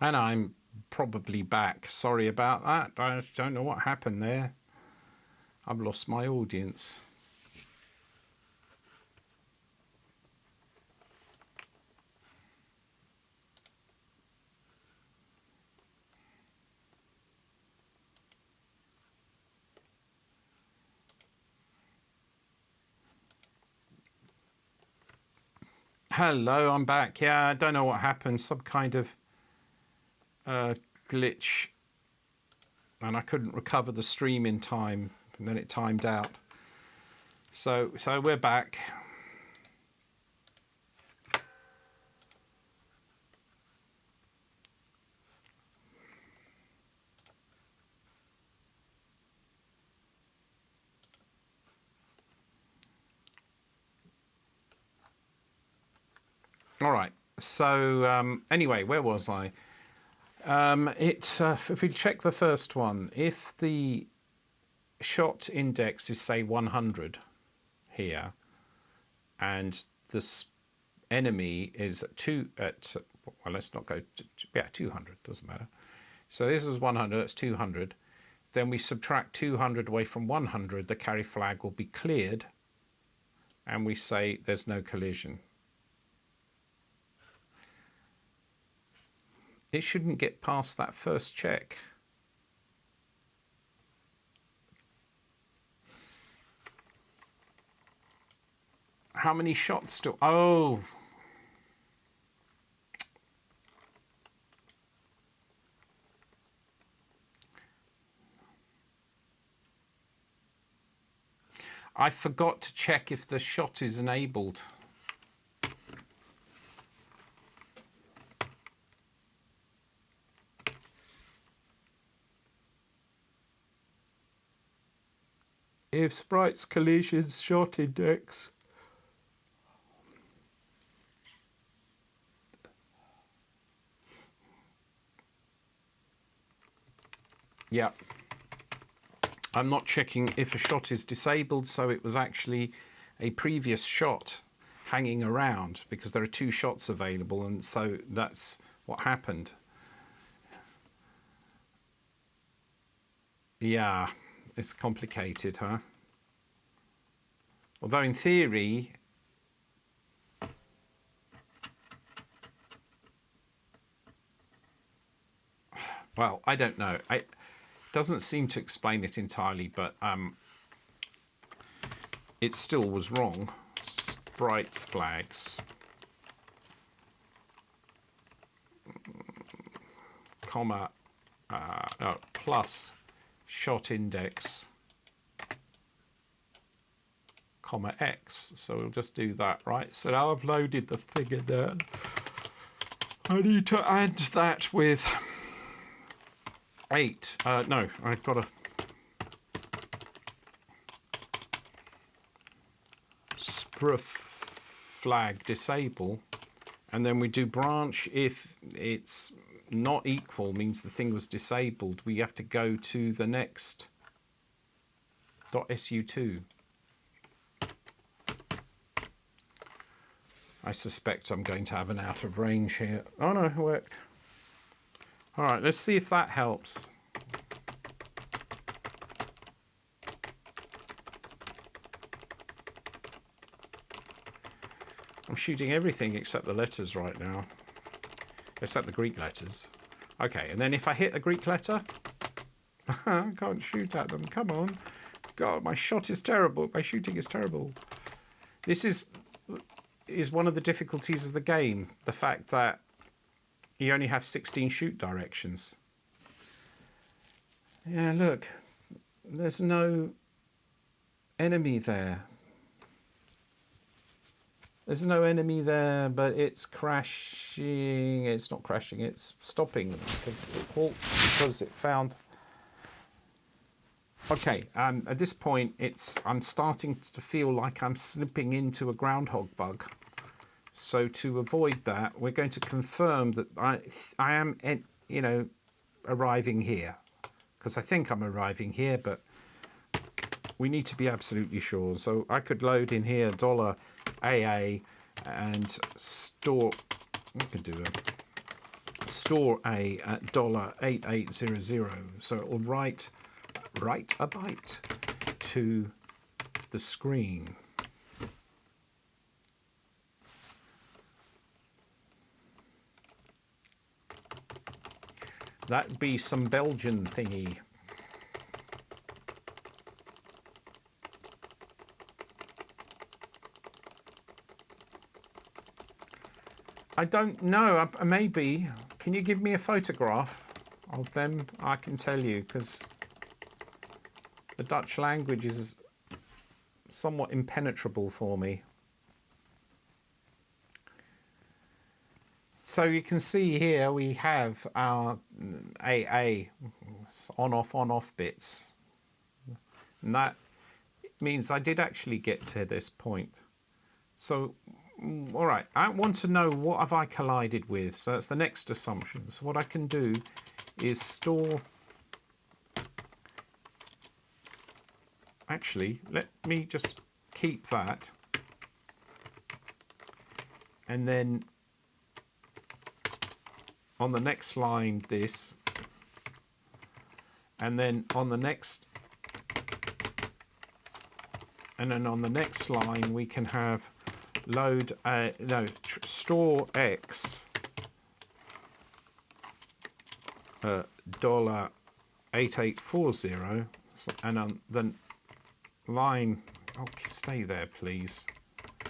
And I'm probably back. Sorry about that. I don't know what happened there. I've lost my audience. Hello, I'm back. Yeah, I don't know what happened. Some kind of glitch. And I couldn't recover the stream in time. And then it timed out. So we're back. All right. So anyway, where was I? If we check the first one, if the shot index is say 100 here, and this enemy is well, let's not go to, yeah, 200, doesn't matter. So this is 100, that's 200. Then we subtract 200 away from 100, the carry flag will be cleared, and we say there's no collision. It shouldn't get past that first check. How many shots still? Oh. I forgot to check if the shot is enabled. If sprites collisions shot index yeah, I'm not checking if a shot is disabled, so it was actually a previous shot hanging around because there are two shots available, and so that's what happened. Yeah, it's complicated, huh? Although in theory, well, I don't know. It doesn't seem to explain it entirely, but it still was wrong. Sprites flags, comma, plus shot index, comma X. So we'll just do that, right? So now I've loaded the figure there. I need to add that with 8. No, I've got a spruf flag disable, and then we do branch if it's not equal, means the thing was disabled. We have to go to the next .su2. I suspect I'm going to have an out of range here. Oh no, it worked. All right, let's see if that helps. I'm shooting everything except the letters right now. Except the Greek letters. Okay, and then if I hit a Greek letter, I can't shoot at them. Come on. God, my shot is terrible. My shooting is terrible. This is one of the difficulties of the game. The fact that you only have 16 shoot directions. Yeah, look. There's no enemy there. There's no enemy there, but it's crashing. It's not crashing, it's stopping because it halted because it found. Okay, at this point, I'm starting to feel like I'm slipping into a groundhog bug. So to avoid that, we're going to confirm that I am, arriving here, because I think I'm arriving here, but we need to be absolutely sure. So I could load in here $AA and store. We could do store A at $8800. So it will write a byte to the screen. That'd be some Belgian thingy. I don't know, maybe. Can you give me a photograph of them? I can tell you, because the Dutch language is somewhat impenetrable for me. So you can see here we have our AA on-off bits. And that means I did actually get to this point. So, all right, I want to know what have I collided with. So that's the next assumption. So what I can do is store... Actually, let me just keep that. And then on the next line, this. And then on the next... And then on the next line, we can have store X $8840, and on the line, stay there please,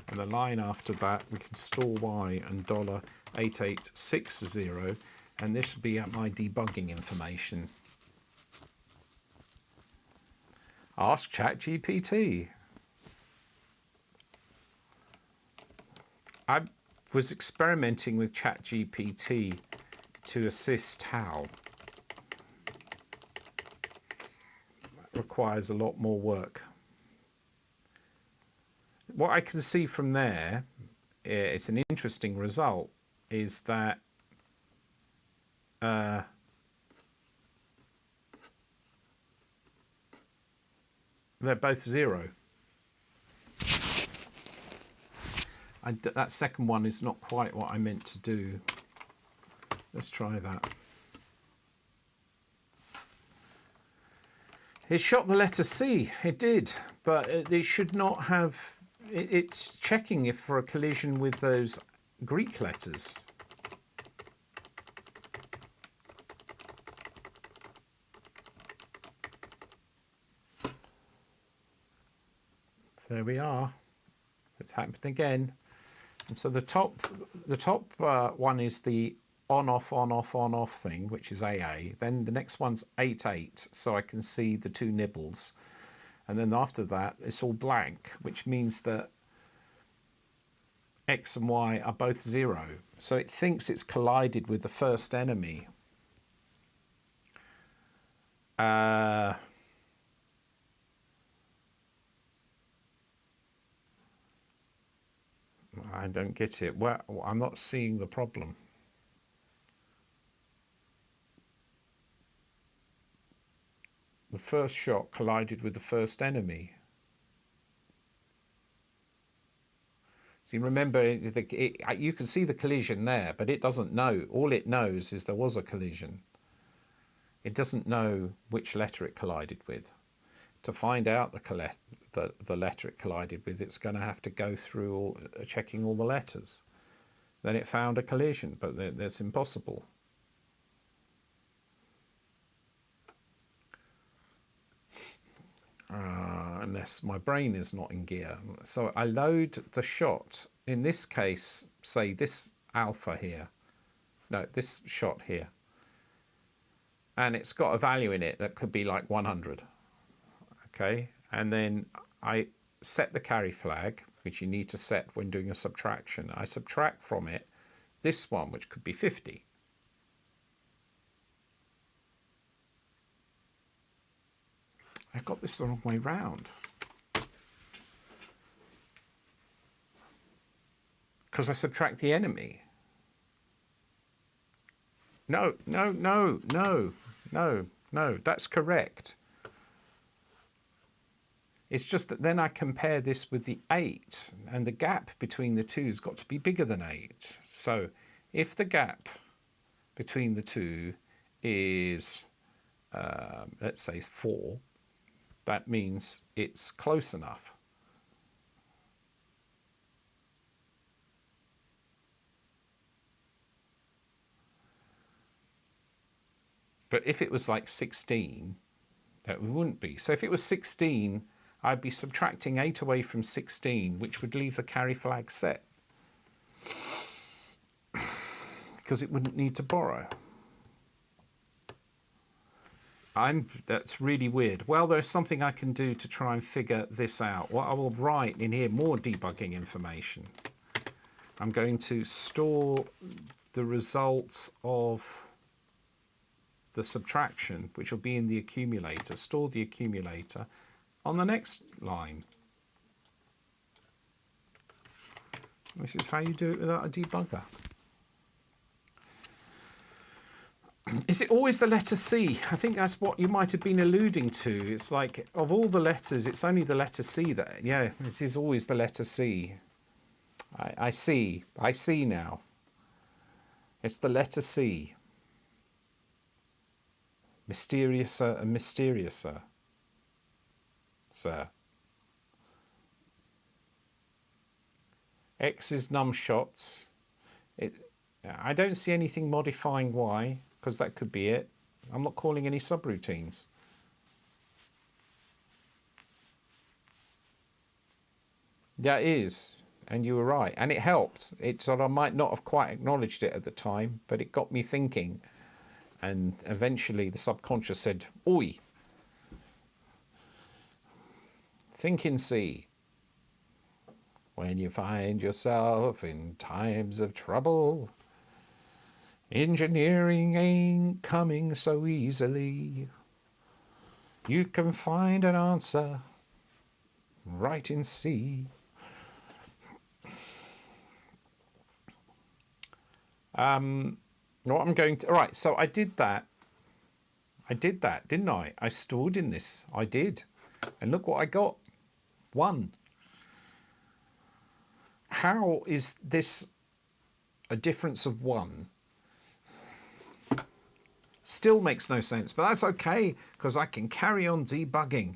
and the line after that we can store Y and $8860, and this will be my debugging information. Ask ChatGPT. I was experimenting with ChatGPT to assist Hal. That requires a lot more work. What I can see from there, it's an interesting result, is that they're both 0. That second one is not quite what I meant to do. Let's try that. It shot the letter C. It did, but it should not have... It's checking if for a collision with those Greek letters. There we are. It's happened again. And so the top one is the on-off thing, which is AA. Then the next one's 88, so I can see the two nibbles. And then after that, it's all blank, which means that X and Y are both 0. So it thinks it's collided with the first enemy. I don't get it. Well, I'm not seeing the problem. The first shot collided with the first enemy. See, remember, you can see the collision there, but it doesn't know. All it knows is there was a collision. It doesn't know which letter it collided with. To find out the letter it collided with, it's going to have to go through checking all the letters. Then it found a collision, but that's impossible. Unless my brain is not in gear. So I load the shot, in this case, say this alpha here. No, this shot here. And it's got a value in it that could be like 100. Okay, and then I set the carry flag, which you need to set when doing a subtraction. I subtract from it this one, which could be 50. I got this the wrong way round. Because I subtract the enemy. No, that's correct. It's just that then I compare this with the 8, and the gap between the two has got to be bigger than 8. So if the gap between the two is, let's say 4, that means it's close enough. But if it was like 16, that wouldn't be. So if it was 16, I'd be subtracting 8 away from 16, which would leave the carry flag set, because it wouldn't need to borrow. That's really weird. Well, there's something I can do to try and figure this out. What I will write in here, more debugging information. I'm going to store the results of the subtraction, which will be in the accumulator, store the accumulator on the next line. This is how you do it without a debugger. Is it always the letter C? I think that's what you might have been alluding to. It's like, of all the letters, it's only the letter C that, yeah, it is always the letter C. I see now. It's the letter C. Mysteriouser and mysteriouser, sir. X is num shots. I don't see anything modifying Y, because that could be it. I'm not calling any subroutines. That is, and you were right, and it helped. It sort of, I might not have quite acknowledged it at the time, but it got me thinking. And eventually the subconscious said, oi, think in C. When you find yourself in times of trouble, engineering ain't coming so easily. You can find an answer right in C. What I'm going to, all right, so I did that, didn't I? I stored in this, I did. And look what I got, 1. How is this a difference of 1? Still makes no sense, but that's okay, because I can carry on debugging.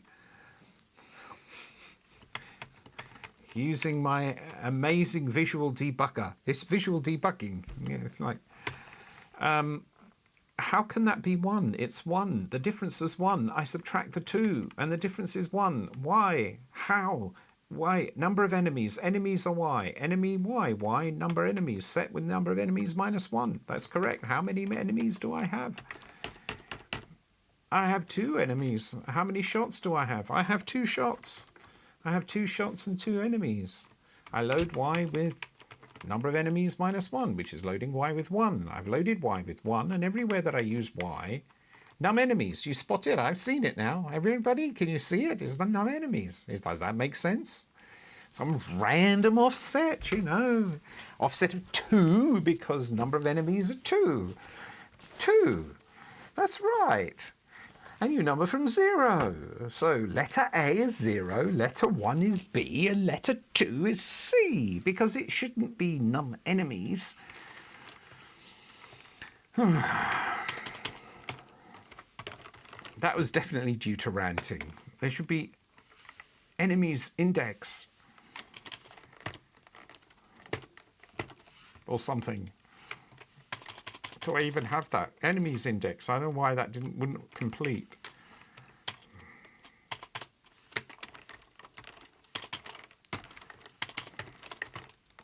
Using my amazing visual debugger. It's visual debugging. Yeah, it's like, how can that be 1? It's 1. The difference is 1. I subtract the 2, and the difference is 1. Why? How? Why? Number of enemies. Enemies are Y. Enemy Y. Y. Number of enemies. Set with number of enemies minus 1. That's correct. How many enemies do I have? I have 2 enemies. How many shots do I have? I have 2 shots. I have 2 shots and 2 enemies. I load Y with number of enemies minus 1, which is loading Y with 1. I've loaded Y with 1, and everywhere that I use Y, num enemies. You spot it. I've seen it now. Everybody, can you see it? It's the num enemies. Does that make sense? Some random offset, you know. Offset of 2, because number of enemies are 2. 2. That's right. And you number from 0. So letter A is 0, letter 1 is B, and letter 2 is C, because it shouldn't be num enemies. That was definitely due to ranting. There should be enemies index or something. Do I even have that? Enemies index. I don't know why that wouldn't complete.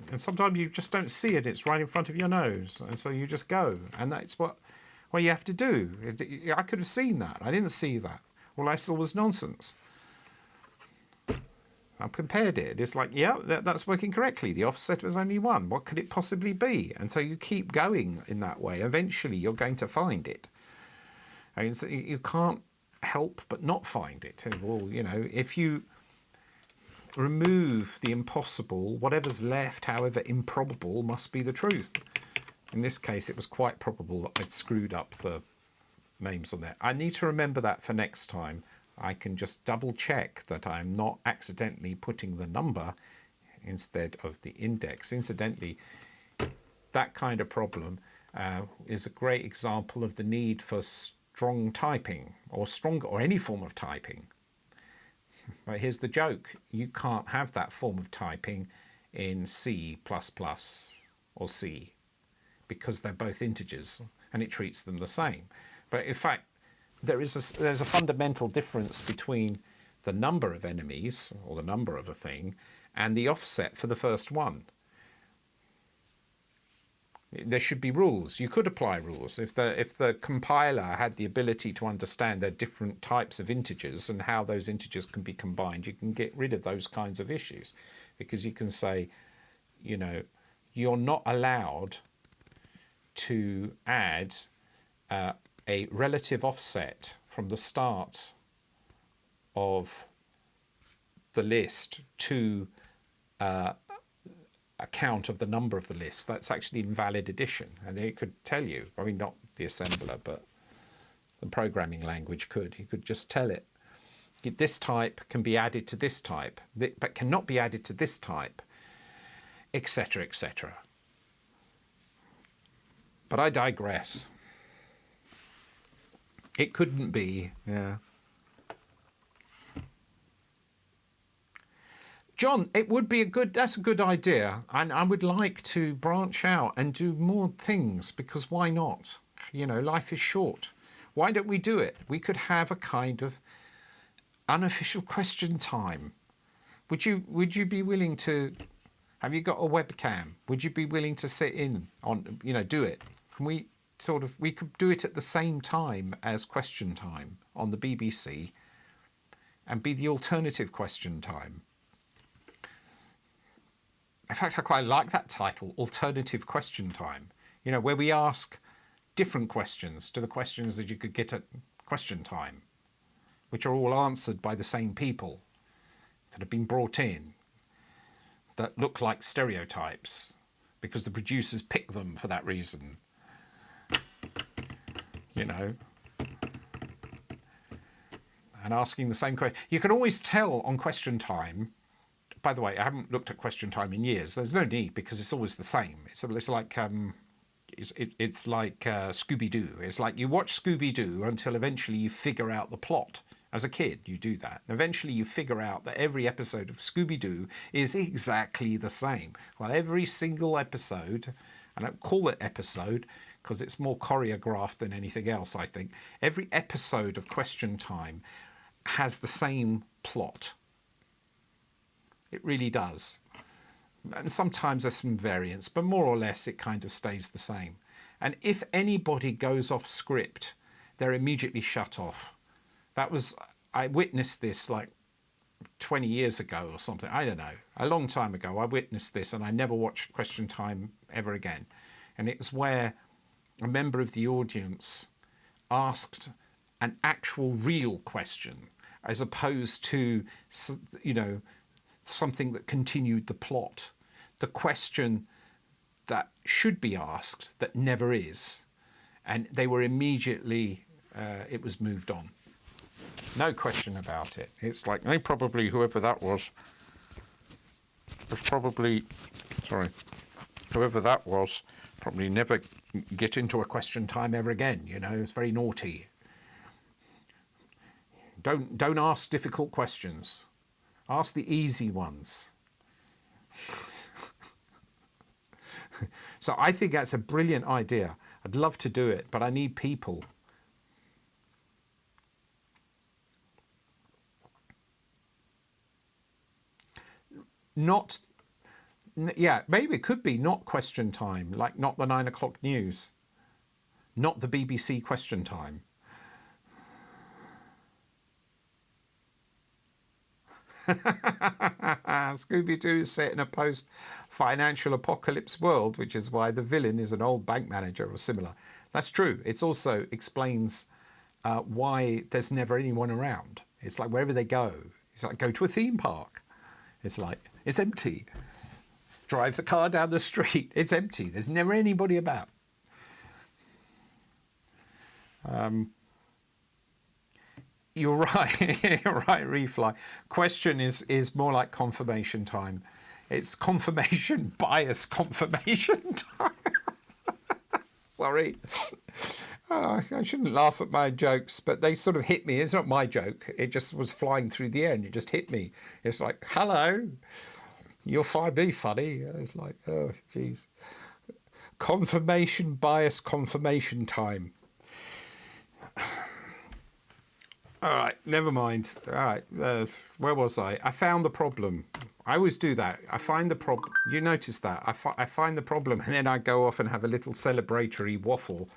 And sometimes you just don't see it. It's right in front of your nose. And so you just go. And that's what you have to do. I could have seen that. I didn't see that. All I saw was nonsense. I compared it. It's like, yeah, that's working correctly. The offset was only 1. What could it possibly be? And so you keep going in that way. Eventually, you're going to find it. I mean, so you can't help but not find it. Well, you know, if you remove the impossible, whatever's left, however improbable, must be the truth. In this case, it was quite probable that I'd screwed up the names on there. I need to remember that for next time. I can just double check that I'm not accidentally putting the number instead of the index. Incidentally, that kind of problem is a great example of the need for strong typing or stronger or any form of typing. But here's the joke. You can't have that form of typing in C++ or C because they're both integers and it treats them the same. But in fact, there's a fundamental difference between the number of enemies or the number of a thing and the offset for the first one. There should be rules. You could apply rules. If the compiler had the ability to understand the different types of integers and how those integers can be combined, you can get rid of those kinds of issues. Because you can say, you know, you're not allowed to add a relative offset from the start of the list to a count of the number of the list. That's actually invalid addition, and it could tell you, I mean, not the assembler, but the programming language could. You could just tell it, this type can be added to this type, but cannot be added to this type, etc., etc. But I digress. It couldn't be, yeah. John, it would be that's a good idea. And I would like to branch out and do more things, because why not? You know, life is short. Why don't we do it? We could have a kind of unofficial question time. Would you be willing to, have you got a webcam? Would you be willing to sit in on, you know, do it? Can we we could do it at the same time as question time on the BBC and be the alternative question time. In fact, I quite like that title, Alternative Question Time, you know, where we ask different questions to the questions that you could get at question time, which are all answered by the same people that have been brought in, that look like stereotypes because the producers pick them for that reason. You know, and asking the same question. You can always tell on question time. By the way, I haven't looked at question time in years. There's no need, because it's always the same. It's like it's like Scooby-Doo. It's like you watch Scooby-Doo until eventually you figure out the plot. As a kid, you do that. And eventually you figure out that every episode of Scooby-Doo is exactly the same. Well, every single episode, I don't call it episode because it's more choreographed than anything else, I think. Every episode of Question Time has the same plot. It really does. And sometimes there's some variance, but more or less it kind of stays the same. And if anybody goes off script, they're immediately shut off. I witnessed this like 20 years ago or something. I don't know. A long time ago, I witnessed this and I never watched Question Time ever again. And it was where a member of the audience asked an actual real question as opposed to, you know, something that continued the plot. The question that should be asked that never is. And they were immediately, it was moved on. No question about it. It's like they probably, whoever that was probably, whoever that was, probably never get into a question time ever again. You know, it's very naughty. Don't ask difficult questions. Ask the easy ones. So I think that's a brilliant idea. I'd love to do it, but I need people. Not, yeah, maybe it could be not question time, like not the 9 o'clock news, not the BBC question time. Scooby-Doo is set in a post-financial apocalypse world, which is why the villain is an old bank manager or similar. That's true. It also explains why there's never anyone around. It's like wherever they go, it's like go to a theme park. It's like, it's empty. Drive the car down the street, it's empty. There's never anybody about. You're right, you're right, Refly. Question is more like confirmation time. It's confirmation bias confirmation time. Sorry. Oh, I shouldn't laugh at my jokes, but they sort of hit me. It's not my joke. It just was flying through the air and it just hit me. It's like, hello, you'll find me funny. It's like, oh, geez. Confirmation bias confirmation time. All right, never mind. All right, where was I? I found the problem. I always do that. I find the problem. You notice that? I find the problem and then I go off and have a little celebratory waffle.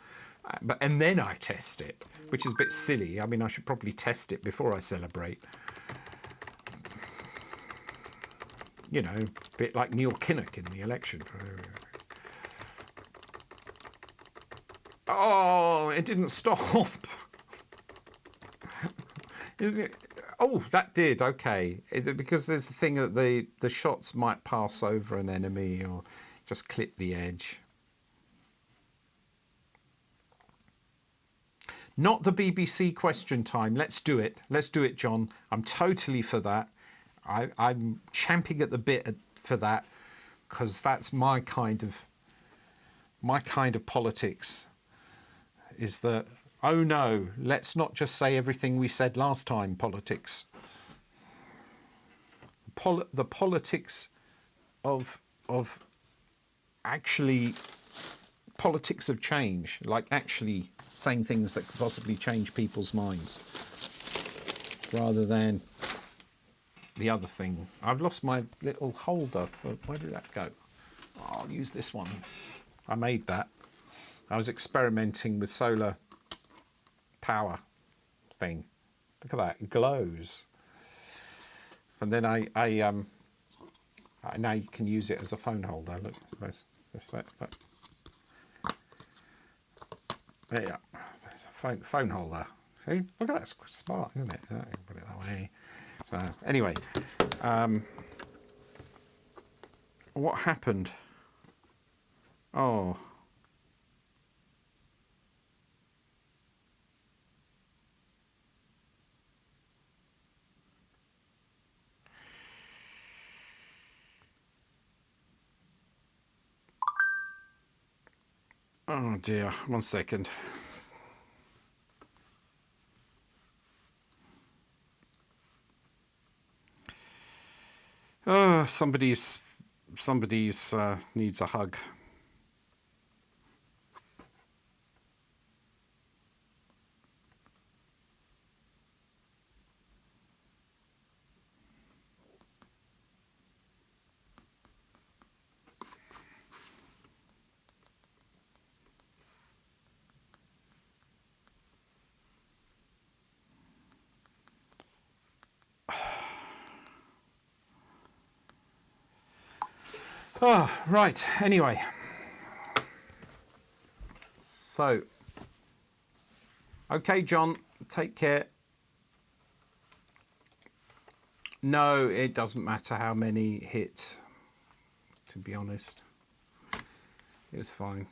And then I test it, which is a bit silly. I mean, I should probably test it before I celebrate. You know, a bit like Neil Kinnock in the election. Oh, it didn't stop. Isn't it? Oh, that did. Okay. Because there's the thing that the shots might pass over an enemy or just clip the edge. Not the BBC question time. Let's do it. Let's do it, John. I'm totally for that. I'm champing at the bit for that because that's my kind of politics. Is that, oh no, let's not just say everything we said last time. Politics. The politics of actually politics of change, like actually saying things that could possibly change people's minds rather than the other thing. I've lost my little holder. Where did that go? Oh, I'll use this one. I made that. I was experimenting with solar power thing. Look at that, it glows. And then I now you can use it as a phone holder. Look, let's look. Yeah, it's a phone holder. See, look at that, it's smart, isn't it? Put it that way. So anyway, what happened? Oh. Oh dear, 1 second. Oh, somebody's needs a hug. Oh, right. Anyway, so, okay, John, take care. No, it doesn't matter how many hits, to be honest. It was fine.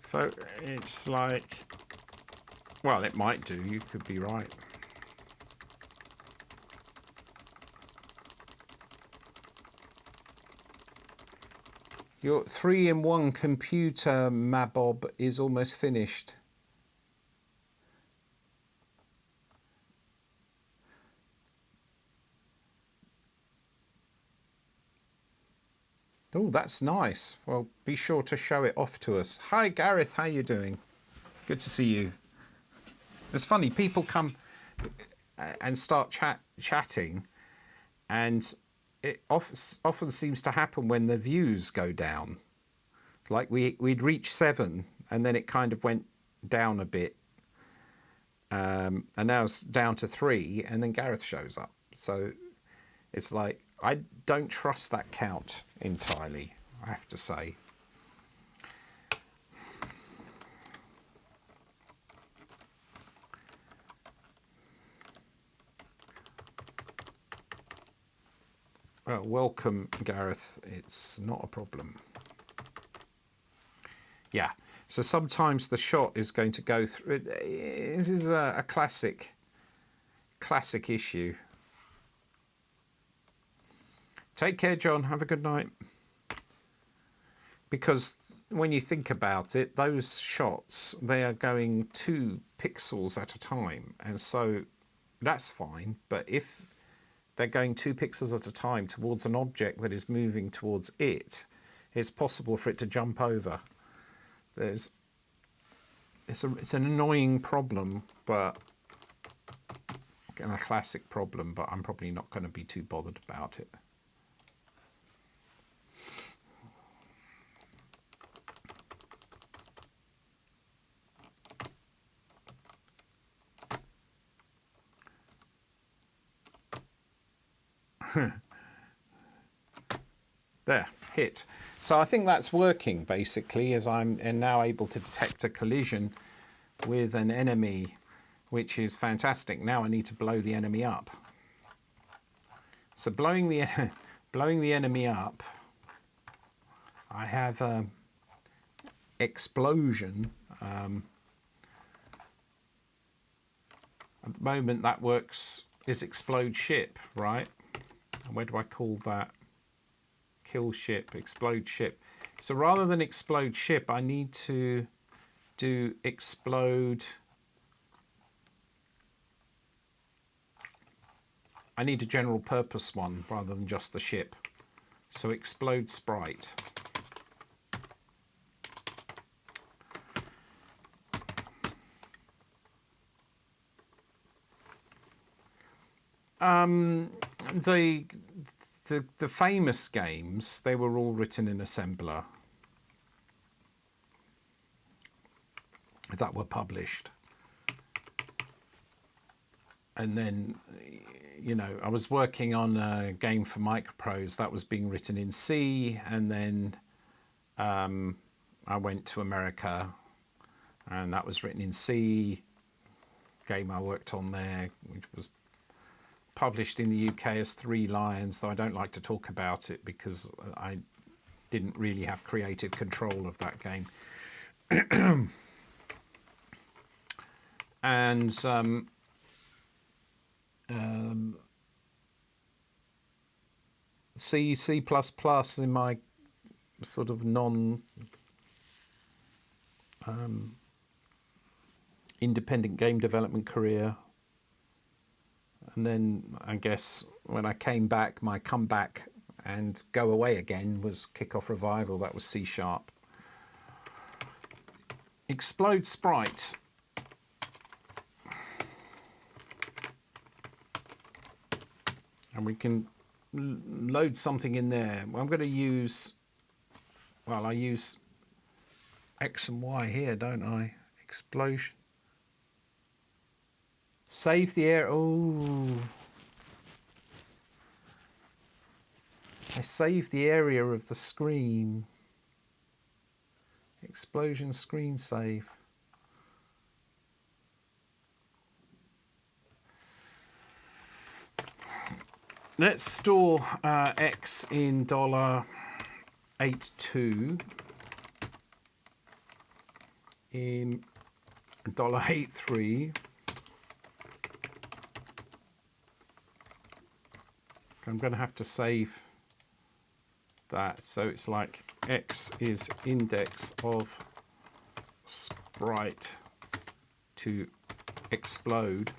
So it's like, well, it might do. You could be right. Your 3-in-1 computer, Mabob, is almost finished. Oh, that's nice. Well, be sure to show it off to us. Hi, Gareth. How you doing? Good to see you. It's funny. People come and start chatting, and it often seems to happen when the views go down. Like we'd reached 7, and then it kind of went down a bit, and now it's down to 3, and then Gareth shows up. So it's like, I don't trust that count entirely, I have to say. Well, welcome, Gareth. It's not a problem. Yeah, so sometimes the shot is going to go through. This is a classic classic issue. Take care, John. Have a good night. Because when you think about it, those shots, they are going 2 pixels at a time. And so that's fine. But if they're going 2 pixels at a time towards an object that is moving towards it, it's possible for it to jump over. It's an annoying problem, but a classic problem, but I'm probably not going to be too bothered about it. There, hit. So I think that's working basically, as I'm now able to detect a collision with an enemy, which is fantastic. Now I need to blow the enemy up. So blowing the enemy up, I have explosion. At the moment that works is explode ship, right? And where do I call that? Kill ship, explode ship. So rather than explode ship, I need to do explode. I need a general purpose one rather than just the ship. So explode sprite. The famous games, they were all written in assembler that were published. And then, you know, I was working on a game for Microprose that was being written in C, and then I went to America and that was written in C. Game I worked on there, which was published in the UK as 3 Lions, though I don't like to talk about it because I didn't really have creative control of that game. And C++ in my sort of independent game development career. And then I guess when I came back, my comeback and go away again was Kickoff Revival. That was C#. Explode sprite. And we can load something in there. Well, I'm going to use, well, I use X and Y here, don't I? Explosion. Save the air. Oh, I saved the area of the screen. Explosion screen save. Let's store X in $82 in $83. I'm going to have to save that. So it's like X is index of sprite to explode.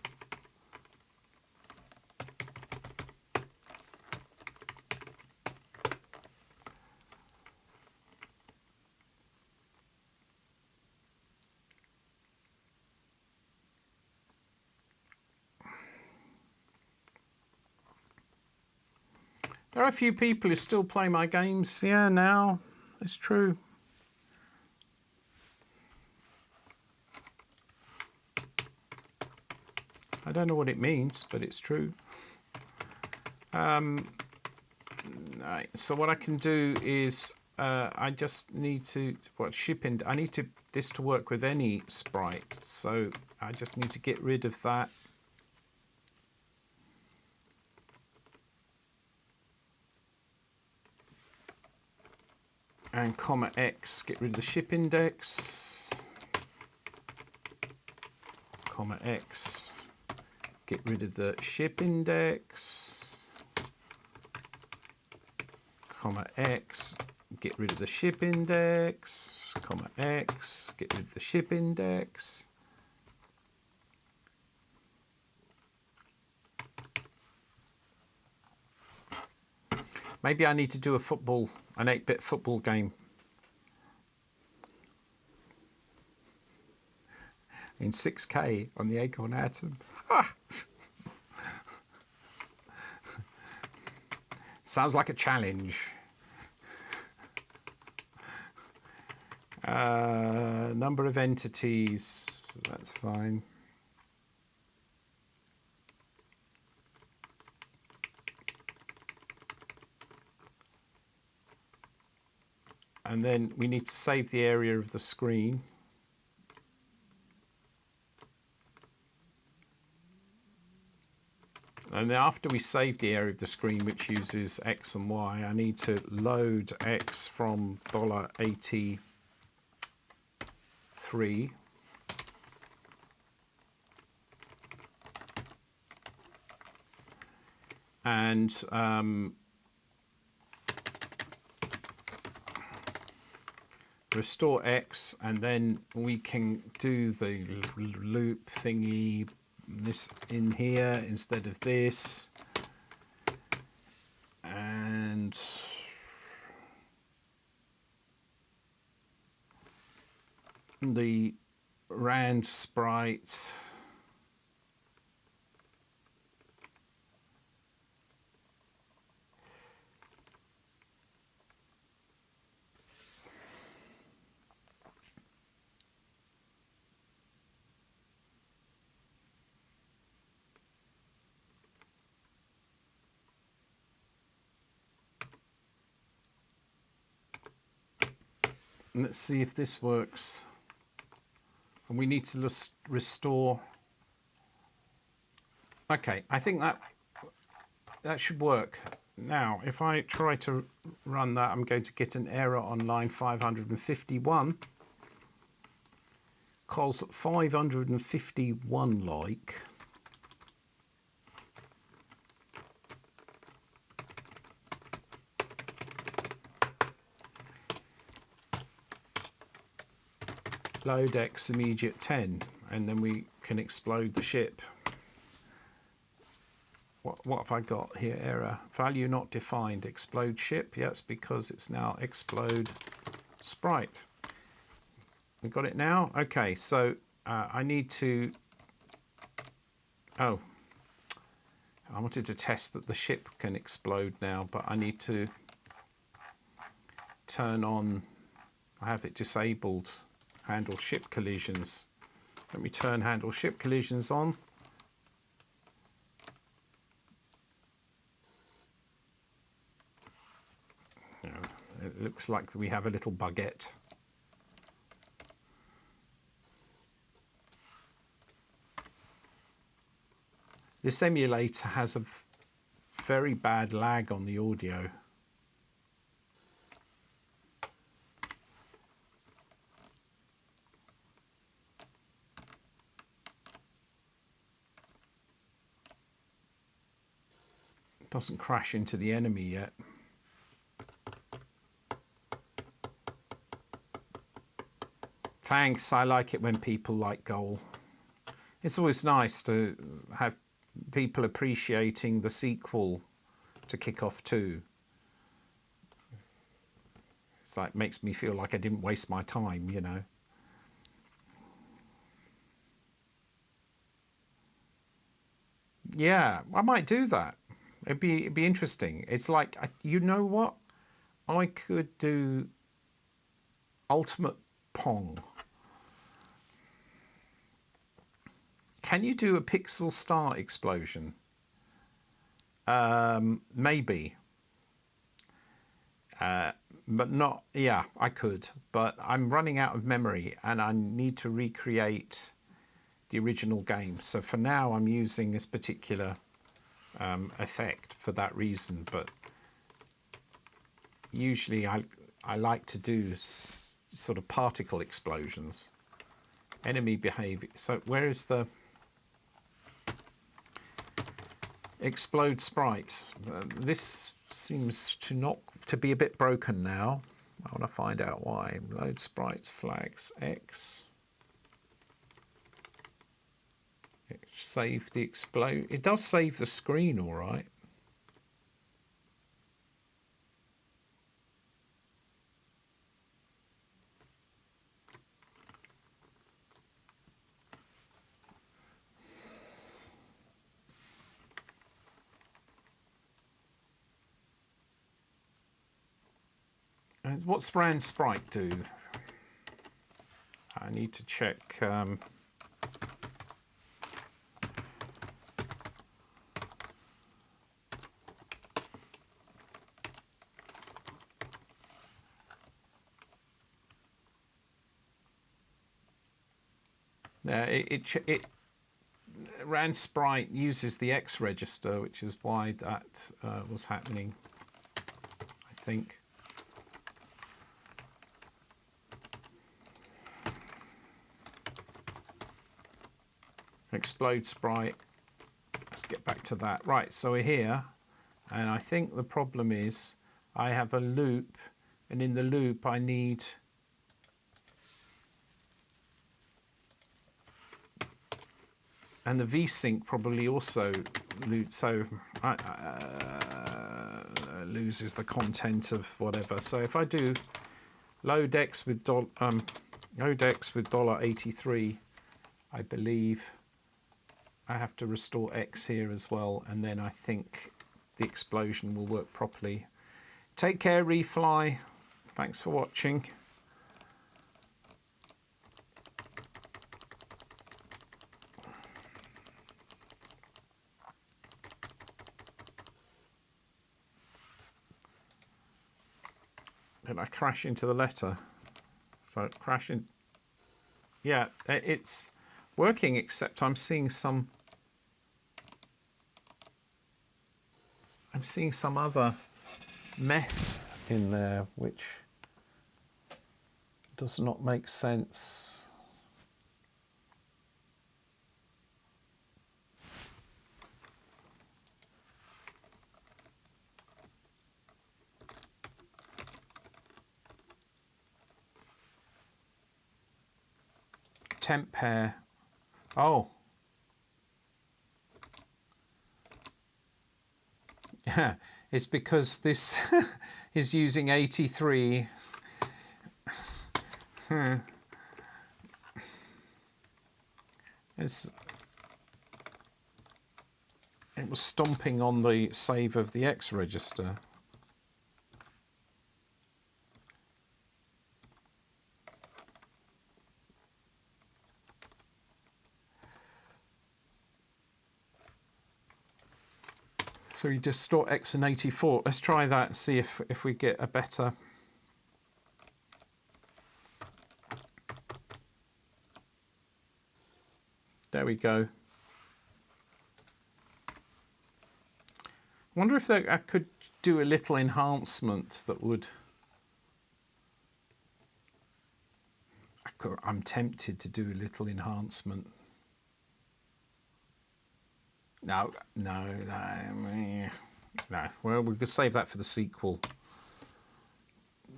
There are a few people who still play my games. Yeah, now it's true. I don't know what it means, but it's true. Right, so what I can do is I just need to shipping. I need this to work with any sprite, so I just need to get rid of that. And comma X, get rid of the ship index, comma X, get rid of the ship index, comma X, get rid of the ship index, comma X, get rid of the ship index. Maybe I need to do an 8-bit football game. In 6K on the ACORN Atom. Sounds like a challenge. Number of entities, that's fine. And then we need to save the area of the screen. And then after we save the area of the screen, which uses X and Y, I need to load X from $83. And restore X, and then we can do the loop thingy, this in here instead of this, and the rand sprite. Let's see if this works. And we need to restore. Okay, I think that should work. Now, if I try to run that, I'm going to get an error on line 551. Cos 551 like. Load X immediate 10, and then we can explode the ship. What have I got here? Error. Value not defined. Explode ship. Yes, because it's now explode sprite. We got it now? Okay, so I need to... Oh. I wanted to test that the ship can explode now, but I need to turn on... I have it disabled. Handle ship collisions. Let me turn handle ship collisions on. It looks like we have a little buggette. This emulator has a very bad lag on the audio. Doesn't crash into the enemy yet. Thanks, I like it when people like goal. It's always nice to have people appreciating the sequel to Kickoff 2. It's like, makes me feel like I didn't waste my time, you know. Yeah, I might do that. It'd be interesting. It's like, you know what? I could do Ultimate Pong. Can you do a pixel star explosion? Maybe. But not, yeah, I could. But I'm running out of memory and I need to recreate the original game. So for now, I'm using this particular effect for that reason. But usually I like to do sort of particle explosions. Enemy behavior. So where is the... Explode sprite. This seems to be a bit broken now. I want to find out why. Load sprites, flags, X. Save the explode. It does save the screen all right. What's brand sprite do? I need to check. Rand sprite uses the X register, which is why that was happening, I think. Explode sprite. Let's get back to that. Right, so we're here, and I think the problem is I have a loop, and in the loop I need and the vsync probably also loses the content of whatever. So if I do load X with $83, I believe I have to restore X here as well, and then I think the explosion will work properly. Take care, Refly. Thanks for watching. Did I crash into the letter? So crash in. Yeah, it's working, except I'm seeing some other mess in there which does not make sense. Temp pair. Oh. Yeah, it's because this is using 83. It was stomping on the save of the X register. So you just store X and 84. Let's try that and see if we get a better. There we go. I wonder if I could do a little enhancement that would. I'm tempted to do a little enhancement. No. Well, we could save that for the sequel.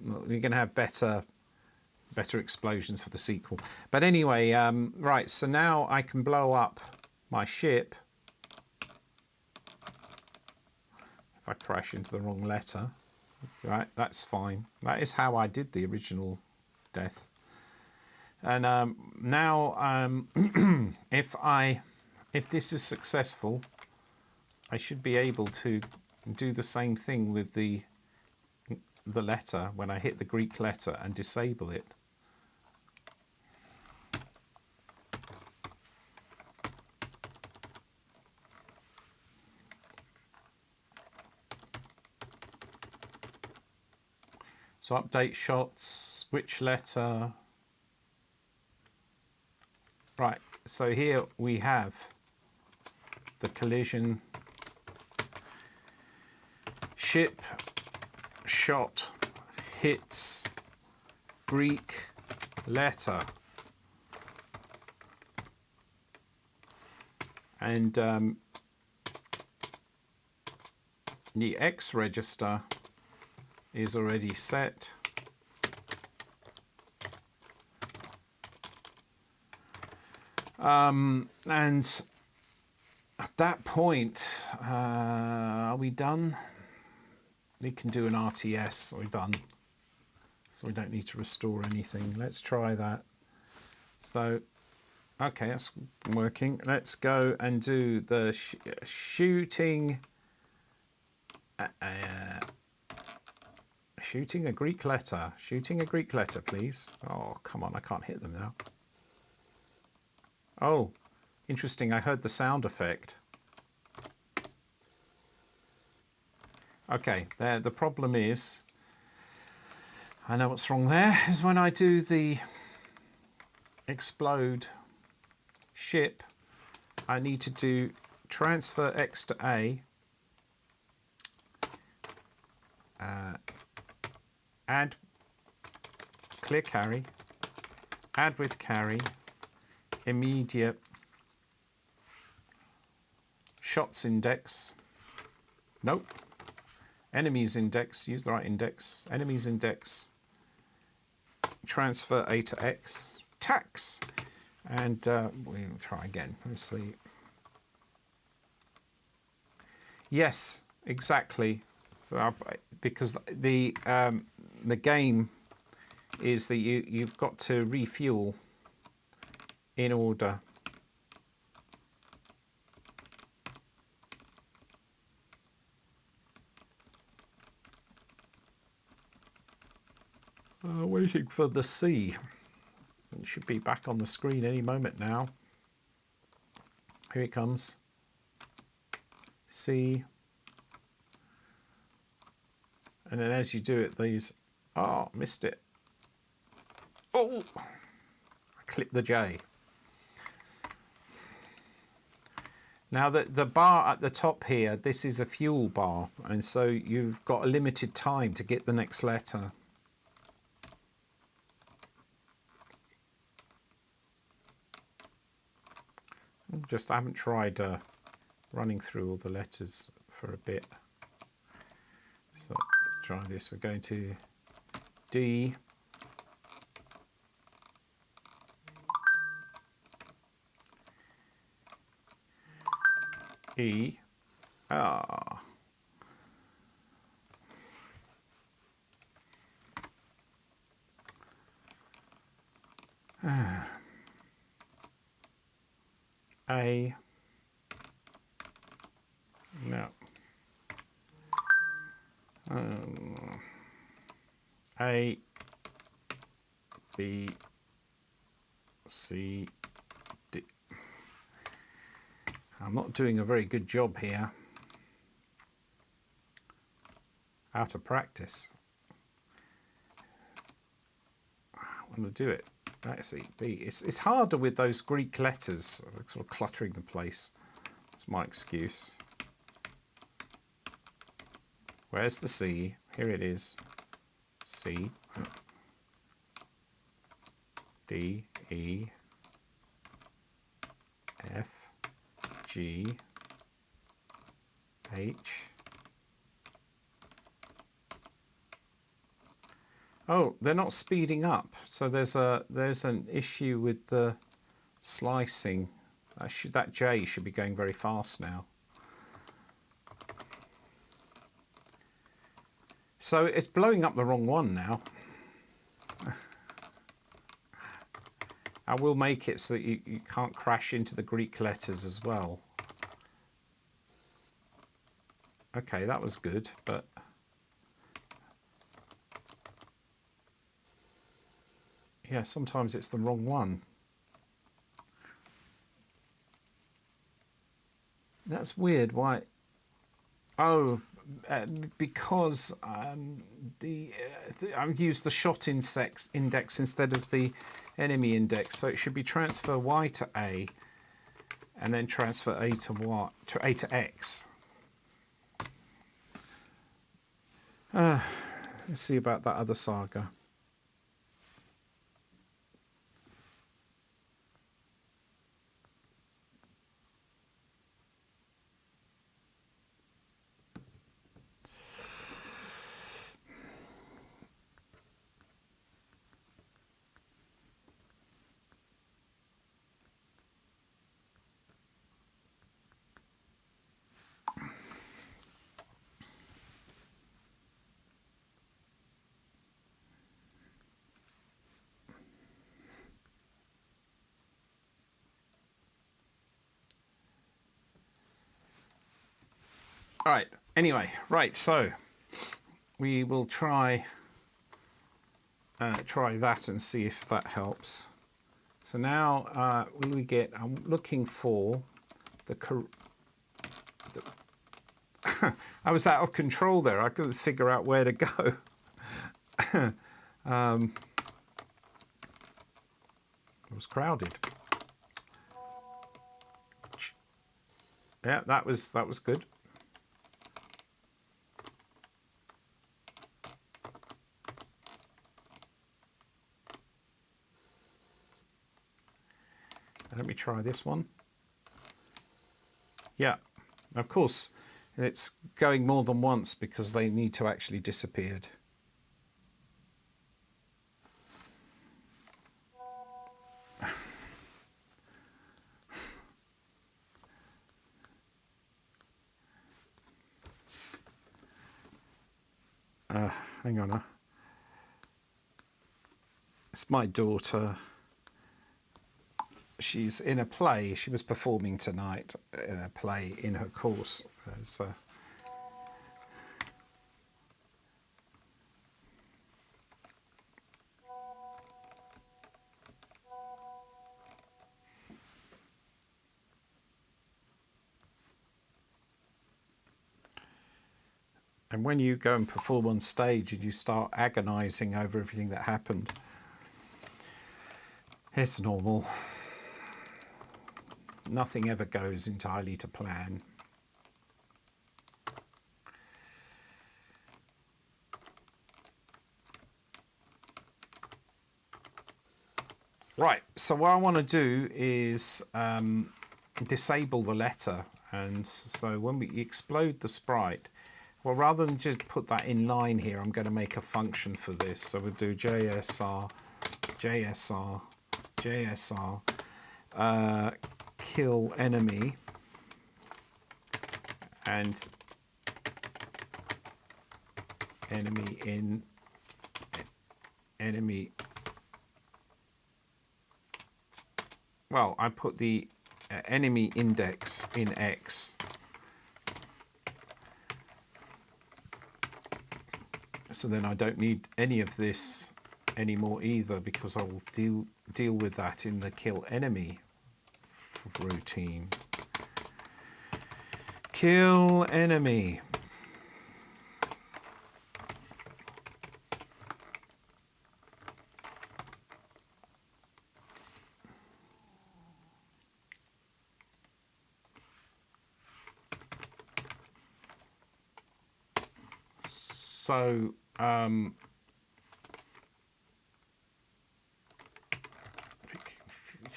We're going to have better explosions for the sequel. But anyway, right. So now I can blow up my ship. If I crash into the wrong letter, right? That's fine. That is how I did the original death. And now, if this is successful, I should be able to do the same thing with the letter when I hit the Greek letter and disable it. So update shots, which letter? Right, so here we have the collision, ship, shot, hits, Greek letter. And the X register is already set. And at that point, are we done? We can do an RTS. We're done. So we don't need to restore anything. Let's try that. So, okay, that's working. Let's go and do the shooting. Shooting a Greek letter. Shooting a Greek letter, please. Oh, come on. I can't hit them now. Oh, interesting. I heard the sound effect. Okay, there. The problem is, I know what's wrong there, is when I do the explode ship, I need to do transfer X to A, add clear carry, add with carry, immediate shots index, nope, enemies index, use the right index, enemies index, transfer A to X, tax, and we'll try again. Let's see. Yes, exactly. So because the game is that you've got to refuel in order. Waiting for the C. It should be back on the screen any moment now. Here it comes. C. And then as you do it, these... Oh, missed it. Oh! I clipped the J. Now the bar at the top here, this is a fuel bar. And so you've got a limited time to get the next letter. I haven't tried running through all the letters for a bit. So let's try this. We're going to D. E. Ah. A. No. A. B. C. D. I'm not doing a very good job here. Out of practice. I want to do it. Let's see. B. It's harder with those Greek letters, sort of cluttering the place. That's my excuse. Where's the C? Here it is. C. D. E. F. G. H. Oh, they're not speeding up. So there's an issue with the slicing. That J should be going very fast now. So it's blowing up the wrong one now. I will make it so that you can't crash into the Greek letters as well. Okay, that was good, but... Yeah, sometimes it's the wrong one. That's weird. Why? Oh, because I've used the shot index instead of the enemy index. So it should be transfer Y to A, and then transfer A to Y to A to X. Let's see about that other saga. All right, anyway, right, so we will try that and see if that helps. So now we get, I'm looking for the I was out of control there. I couldn't figure out where to go. It was crowded. Yeah, that was good. Let me try this one. Yeah, of course, it's going more than once because they need to actually disappeared. Hang on. It's my daughter. She's in a play. She was performing tonight in a play in her course. And when you go and perform on stage and you start agonizing over everything that happened, it's normal. Nothing ever goes entirely to plan. Right, so what I want to do is disable the letter. And so when we explode the sprite, well, rather than just put that in line here, I'm going to make a function for this. So we'll do JSR, JSR, JSR, kill enemy, and enemy in enemy. Well, I put the enemy index in X. So then I don't need any of this anymore either, because I will deal with that in the kill enemy routine. Kill enemy. So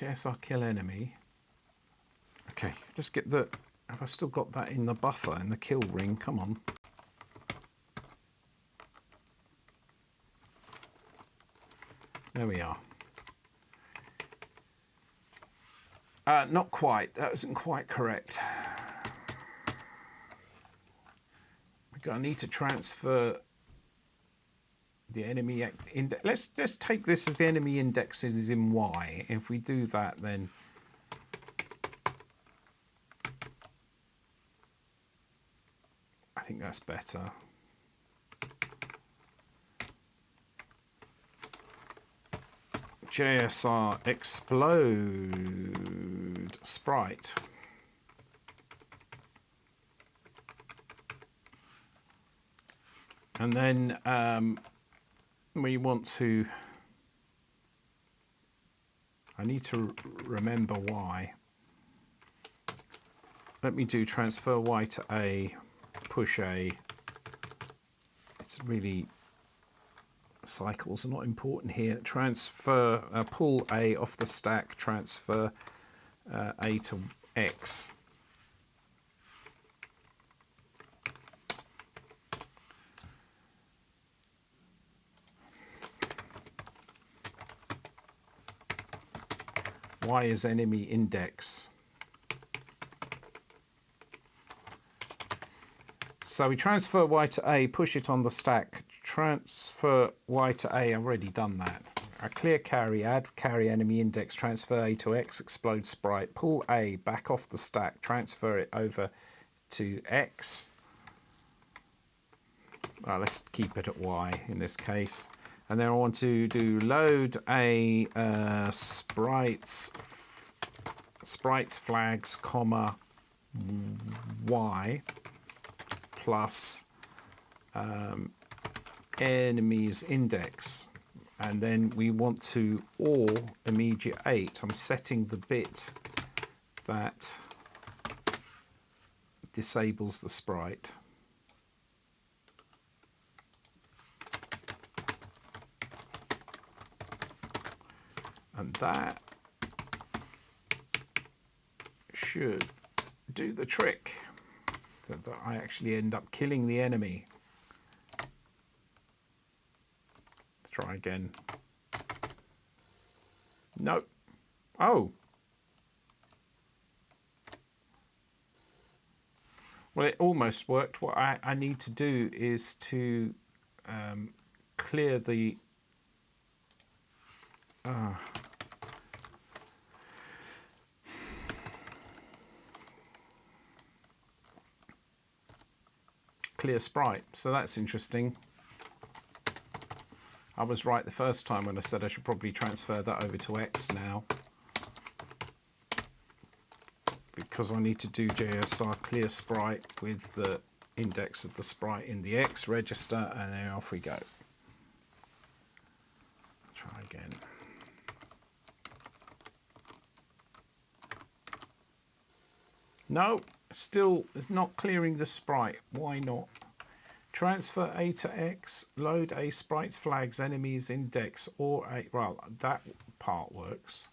yes, I'll kill enemy. Okay, just get the, have I still got that in the buffer, in the kill ring? Come on. There we are. Not quite, that isn't quite correct. I need to transfer the enemy index. Let's take this as the enemy index is in Y. If we do that, then I think that's better. JSR explode sprite. And then we want to, I need to remember Y. Let me do transfer Y to A, push A. It's really, cycles are not important here. Transfer, pull A off the stack, transfer A to X. Y is enemy index. So we transfer Y to A, push it on the stack, transfer Y to A, I've already done that. A clear carry, add carry enemy index, transfer A to X, explode sprite, pull A back off the stack, transfer it over to X. Let's keep it at Y in this case. And then I want to do load a sprites flags, comma, Y plus enemies index. And then we want to or immediate 8. I'm setting the bit that disables the sprite. And that should do the trick, so that I actually end up killing the enemy. Let's try again. Nope. Oh. Well, it almost worked. What I need to do is to clear the clear sprite. So that's interesting. I was right the first time when I said I should probably transfer that over to X now, because I need to do JSR clear sprite with the index of the sprite in the X register, and then off we go. Try again. No, still it's not clearing the sprite. Why not? Transfer A to X, load a sprites flags enemies index or a, well, that part works.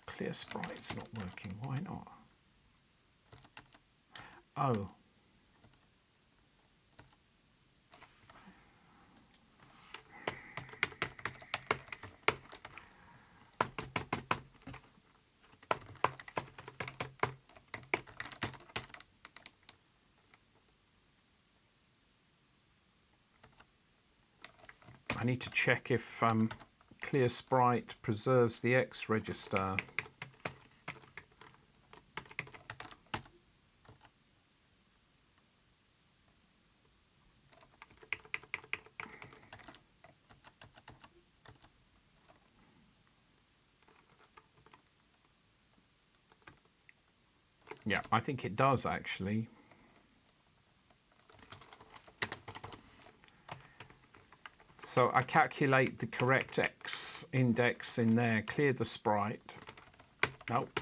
Clear sprite's not working. Why not? Oh. I need to check if clear sprite preserves the X register. Yeah, I think it does actually. So I calculate the correct X index in there, clear the sprite. Nope.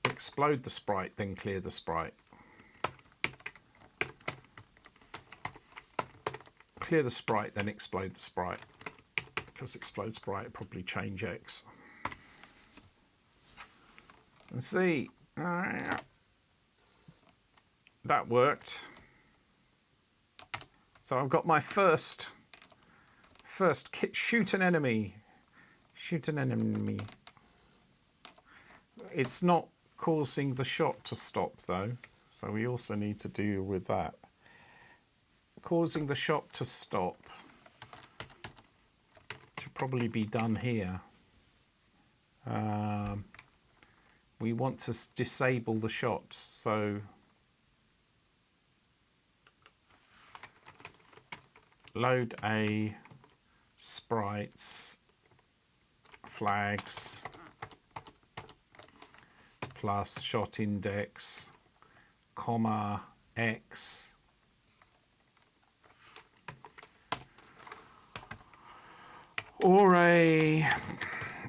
Explode the sprite, then clear the sprite. Clear the sprite, then explode the sprite. Because explode sprite probably change X. Let's see. That worked. So I've got my first shoot an enemy. Shoot an enemy. It's not causing the shot to stop though, so we also need to deal with that. Causing the shot to stop should probably be done here. We want to disable the shot, so load a sprites flags plus shot index, comma, X. Or a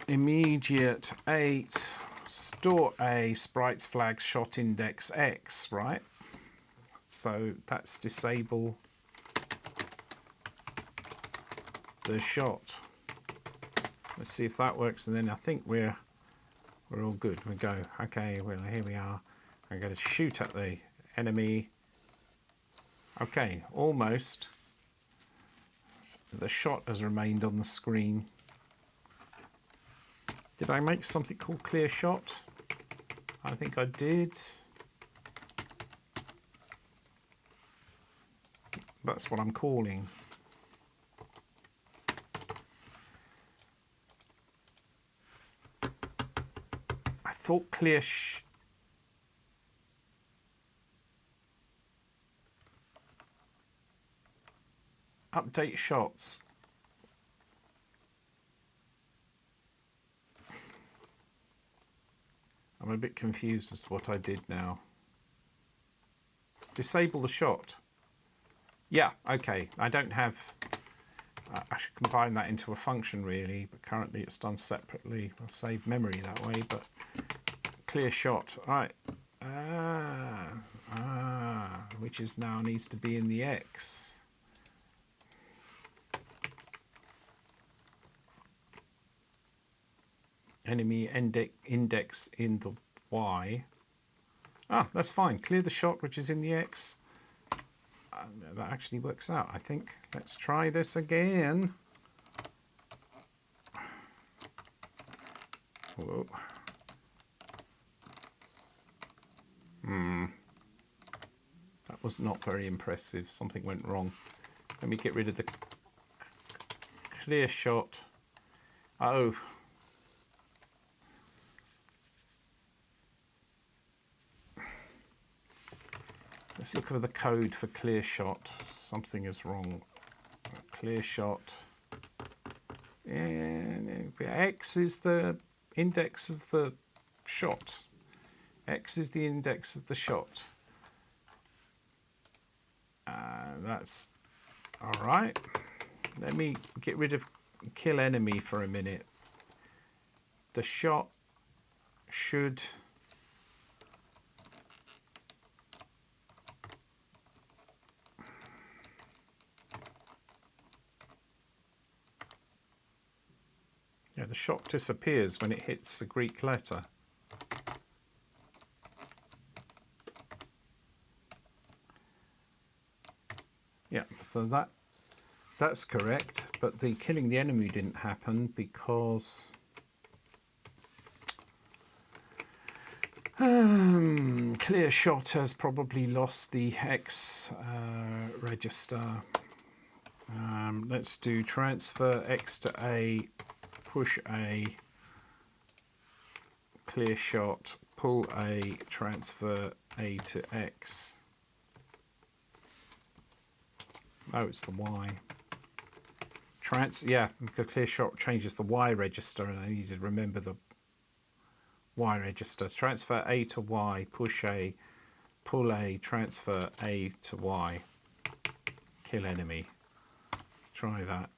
immediate 8, store a sprites flag shot index X, right? So that's disable the shot. Let's see if that works, and then I think we're all good. We go, okay, well, here we are. I'm going to shoot at the enemy. Okay, almost. The shot has remained on the screen. Did I make something called clear shot? I think I did. That's what I'm calling. I thought clear Update shots. I'm a bit confused as to what I did now. Disable the shot. Yeah, okay. I don't have... I should combine that into a function really, but currently it's done separately. I'll save memory that way, but clear shot. Right. Which is now needs to be in the X. Enemy index in the Y. Ah, that's fine. Clear the shot, which is in the X. That actually works out, I think. Let's try this again. Whoa. That was not very impressive. Something went wrong. Let me get rid of the clear shot. Oh. Let's look over the code for clear shot. Something is wrong. Clear shot. And X is the index of the shot. X is the index of the shot. That's all right. Let me get rid of kill enemy for a minute. The shot should... Yeah, the shot disappears when it hits a Greek letter. Yeah, so that's correct, but the killing the enemy didn't happen because clear shot has probably lost the X register. Let's do transfer X to A, push A, clear shot, pull A, transfer A to X. Oh, it's the Y. Yeah, the clear shot changes the Y register, and I need to remember the Y registers. Transfer A to Y, push A, pull A, transfer A to Y. Kill enemy. Try that.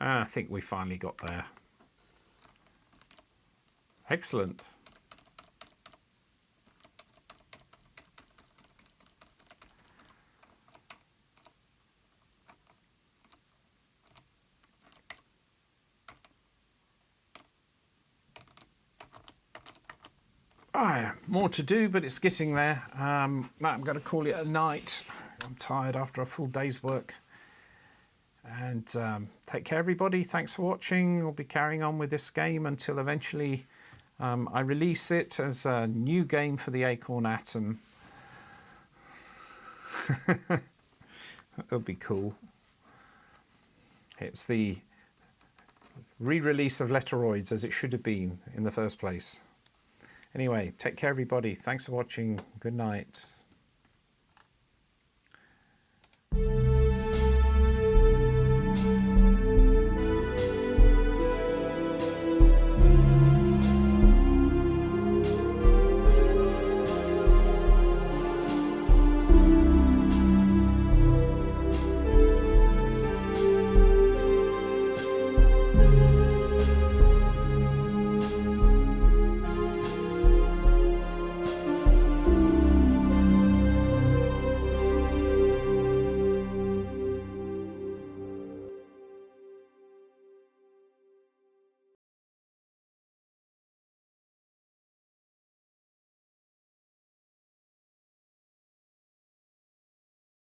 I think we finally got there. Excellent. More to do, but it's getting there. I'm going to call it a night. I'm tired after a full day's work. And take care, everybody. Thanks for watching. We'll be carrying on with this game until eventually I release it as a new game for the ACORN Atom. That'll be cool. It's the re-release of Letteroids as it should have been in the first place. Anyway, take care, everybody. Thanks for watching. Good night.